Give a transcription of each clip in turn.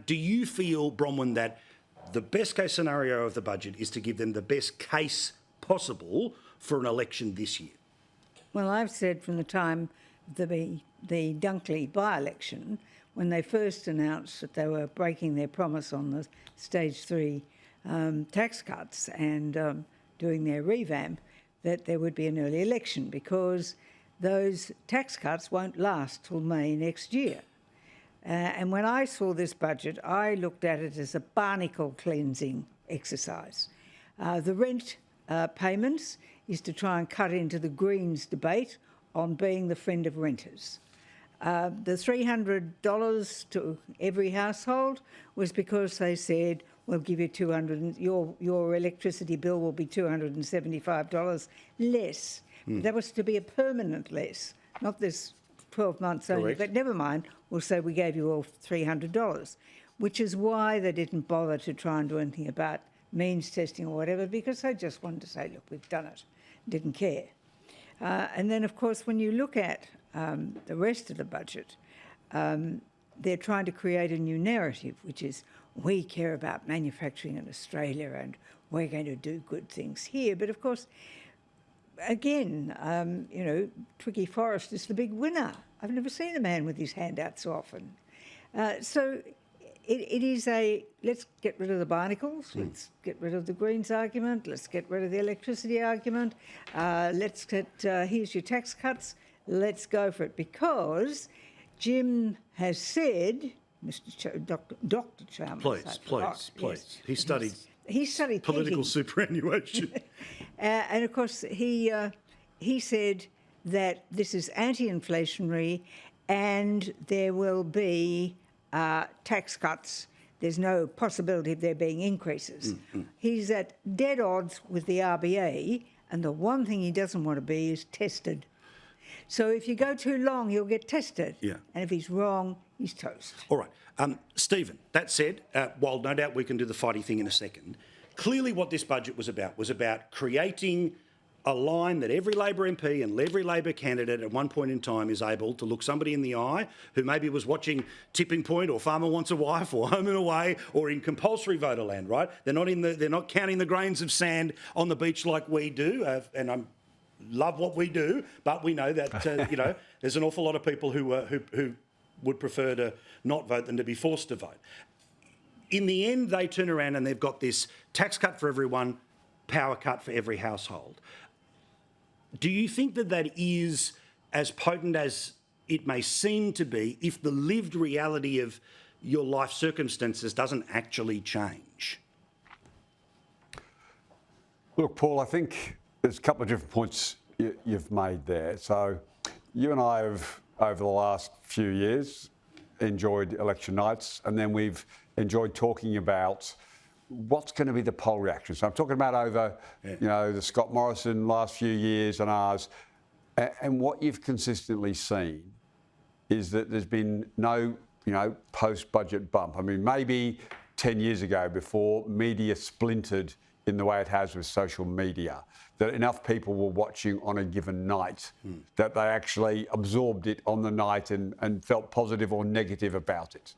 Do you feel, Bronwyn, that the best case scenario of the budget is to give them the best case possible for an election this year? Well, I've said from the time the Dunkley by-election, when they first announced that they were breaking their promise on the stage 3 tax cuts and doing their revamp, that there would be an early election because those tax cuts won't last till May next year. And when I saw this budget, I looked at it as a barnacle cleansing exercise. The rent payments is to try and cut into the Greens debate on being the friend of renters. The $300 to every household was because they said, we'll give you your electricity bill will be $275 less. But that was to be a permanent less, not this 12 months only. Correct. But never mind, we'll say we gave you all $300, which is why they didn't bother to try and do anything about means testing or whatever, because they just wanted to say, look, we've done it, didn't care. And then, of course, when you look at the rest of the budget, they're trying to create a new narrative, which is we care about manufacturing in Australia and we're going to do good things here. But, of course, again, Twiggy Forrest is the big winner. I've never seen a man with his hand out so often. So it is let's get rid of the barnacles, let's get rid of the Greens argument, let's get rid of the electricity argument, let's get, here's your tax cuts, let's go for it. Because Jim has said, Dr. Chalmers... Please. He studied political thinking. superannuation. And of course, he said that this is anti-inflationary and there will be tax cuts. There's no possibility of there being increases. He's at dead odds with the RBA, and the one thing he doesn't want to be is tested. So if you go too long, he'll get tested. Yeah. And if he's wrong, he's toast. All right. Stephen, that said, while no doubt we can do the fighty thing in a second, clearly what this budget was about creating a line that every Labor MP and every Labor candidate at one point in time is able to look somebody in the eye who maybe was watching Tipping Point or Farmer Wants a Wife or Home and Away or in compulsory voter land, right? They're not counting the grains of sand on the beach like we do, and I love what we do, but we know that there's an awful lot of people who would prefer to not vote than to be forced to vote. In the end, they turn around and they've got this tax cut for everyone, power cut for every household. Do you think that is as potent as it may seem to be if the lived reality of your life circumstances doesn't actually change? Look, Paul, I think there's a couple of different points you've made there. So you and I have, over the last few years, enjoyed election nights, and then we've enjoyed talking about what's going to be the poll reaction. So I'm talking about over, the Scott Morrison last few years and ours. And what you've consistently seen is that there's been no, post-budget bump. I mean, maybe 10 years ago, before media splintered in the way it has with social media, that enough people were watching on a given night that they actually absorbed it on the night and felt positive or negative about it.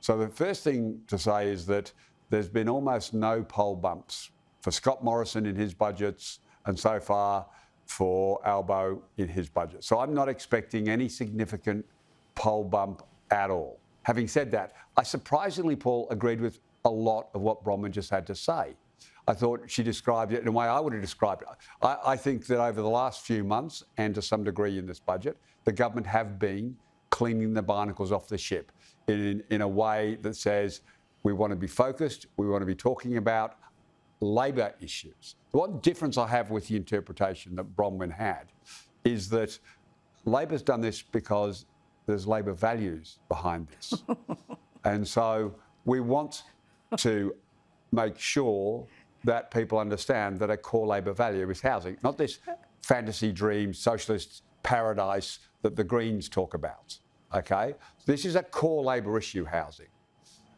So the first thing to say is that there's been almost no poll bumps for Scott Morrison in his budgets and so far for Albo in his budget. So I'm not expecting any significant poll bump at all. Having said that, I surprisingly, Paul, agreed with a lot of what Bronwyn just had to say. I thought she described it in a way I would have described it. I think that over the last few months, and to some degree in this budget, the government have been cleaning the barnacles off the ship in a way that says we want to be focused, we want to be talking about Labor issues. One difference I have with the interpretation that Bronwyn had is that Labor's done this because there's Labor values behind this. And so we want to make sure that people understand that a core Labor value is housing, not this fantasy dream socialist paradise that the Greens talk about, okay? This is a core Labor issue, housing.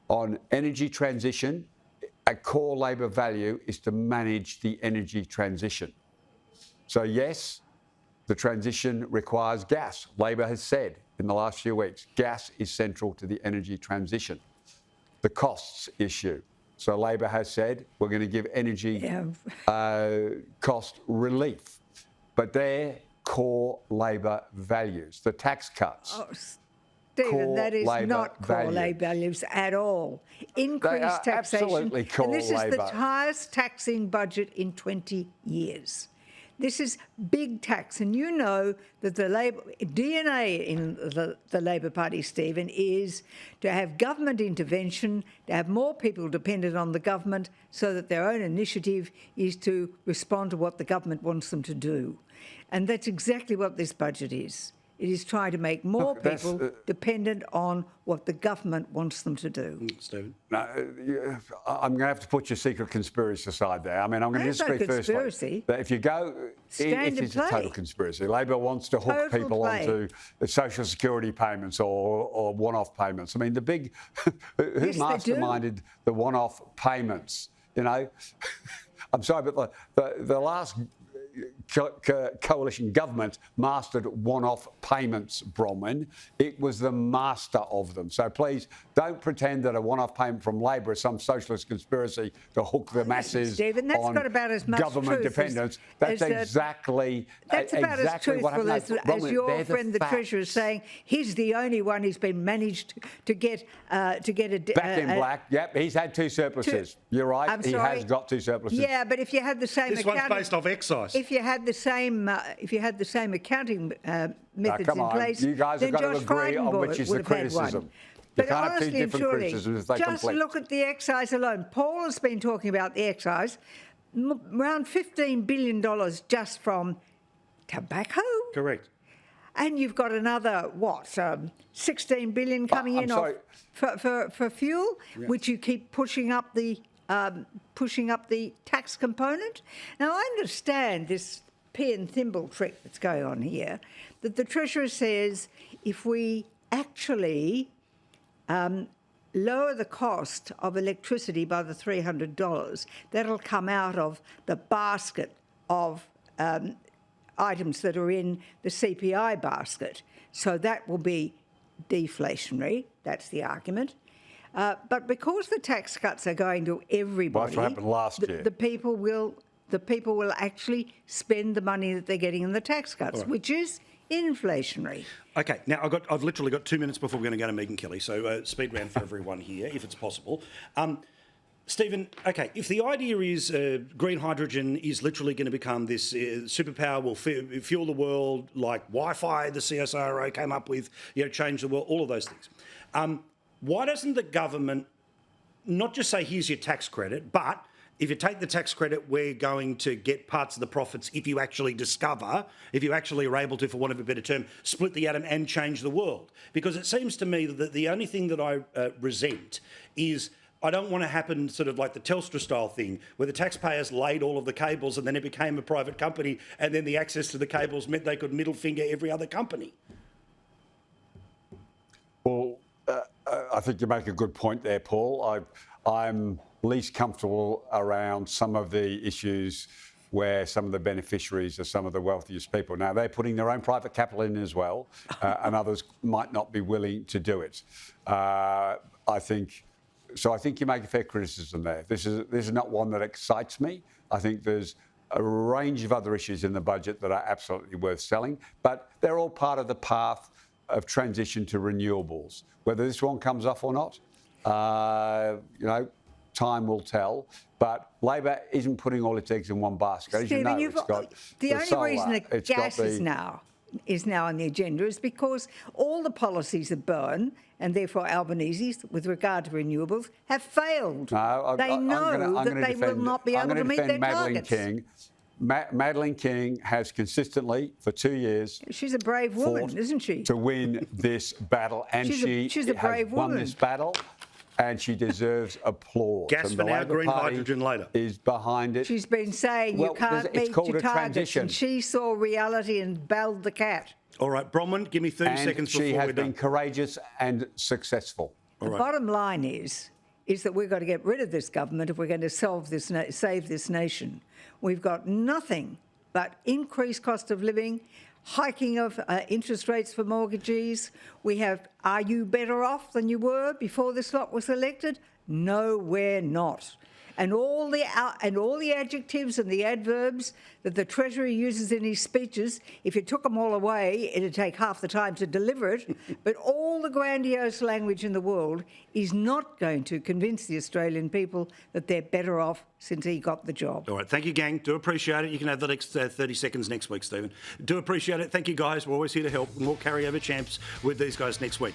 On energy transition, a core Labor value is to manage the energy transition. So yes, the transition requires gas. Labor has said in the last few weeks, gas is central to the energy transition. the costs issue. So Labor has said we're going to give energy cost relief, but they're core Labor values, the tax cuts. Oh, Stephen, that is not core Labor values at all. Increased taxation. Absolutely core and this is the Labor. highest taxing budget in 20 years. This is big tax, and you know that the Labor DNA in the Labor Party, Stephen, is to have government intervention, to have more people dependent on the government, so that their own initiative is to respond to what the government wants them to do, and that's exactly what this budget is. It is trying to make more people dependent on what the government wants them to do. Stephen? No, I'm going to have to put your secret conspiracy aside there. I mean, I'm going to just speak firstly that if you go, it is a total conspiracy. Labor wants to hook people onto the social security payments or one-off payments. I mean, the big, who masterminded the one-off payments? You know, I'm sorry, but the last coalition government mastered one-off payments, Bronwyn. It was the master of them. So please don't pretend that a one-off payment from Labor is some socialist conspiracy to hook the masses Stephen, that's on got about as much government dependence. That's exactly that's about as truthful as your friend, the Treasurer, is saying he's the only one who's been managed to get a back in black. Yep, he's had two surpluses. You're right. He has got two surpluses. Yeah, but if you had the same this one's based off excise. If you had the same accounting methods in place, you guys have then got to Josh agree on Frydenberg which is would the have had criticism. one. You But can't have two honestly and different truly, criticisms if they just conflict. look at the excise alone. Paul has been talking about the excise, around $15 billion just from tobacco. Correct. And you've got another, 16 billion coming in off for fuel, which you keep pushing up the tax component. Now, I understand this pea and thimble trick that's going on here, that the Treasurer says if we actually lower the cost of electricity by the $300, that'll come out of the basket of items that are in the CPI basket. So that will be deflationary. That's the argument. But because the tax cuts are going to everybody, that's what happened last year. The people will actually spend the money that they're getting in the tax cuts, which is inflationary. Okay, now I've literally got 2 minutes before we're going to go to Megan Kelly, so speed round for everyone here, if it's possible. Stephen, okay, if the idea is green hydrogen is literally going to become this superpower, will fuel the world like Wi-Fi, the CSIRO came up with, change the world, all of those things. Why doesn't the government not just say, here's your tax credit, but if you take the tax credit, we're going to get parts of the profits if you actually are able to, for want of a better term, split the atom and change the world? Because it seems to me that the only thing that I resent is I don't want to happen sort of like the Telstra style thing where the taxpayers laid all of the cables and then it became a private company and then the access to the cables meant they could middle finger every other company. Well, I think you make a good point there, Paul. I'm least comfortable around some of the issues where some of the beneficiaries are some of the wealthiest people. Now, they're putting their own private capital in as well, and others might not be willing to do it. I think you make a fair criticism there. This is not one that excites me. I think there's a range of other issues in the budget that are absolutely worth selling, but they're all part of the path of transition to renewables. Whether this one comes off or not, time will tell. But Labor isn't putting all its eggs in one basket. As Stephen, you know, it's got the only solar, reason that gas is now on the agenda is because all the policies of Byrne and therefore Albanese with regard to renewables have failed. No, they know that they will not be able to meet their targets. Madeleine King has consistently, for 2 years, she's a brave woman, isn't she? To win this battle, and she's a brave woman. Won this battle, and she deserves applause. Gas and for now, green hydrogen later. Is behind it. She's been saying you can't meet your targets, and she saw reality and belled the cat. All right, Bronwyn, give me 30 seconds before we're done. She has been courageous and successful. The bottom line is that we've got to get rid of this government if we're going to save this nation. We've got nothing but increased cost of living, hiking of interest rates for mortgagees. We have Are you better off than you were before this lot was elected? No, we're not. And all the adjectives and the adverbs that the Treasurer uses in his speeches, if you took them all away, it'd take half the time to deliver it. But all the grandiose language in the world is not going to convince the Australian people that they're better off since he got the job. All right, thank you, gang. Do appreciate it. You can have the next 30 seconds next week, Stephen. Do appreciate it. Thank you, guys. We're always here to help, and we'll carry over champs with these guys next week.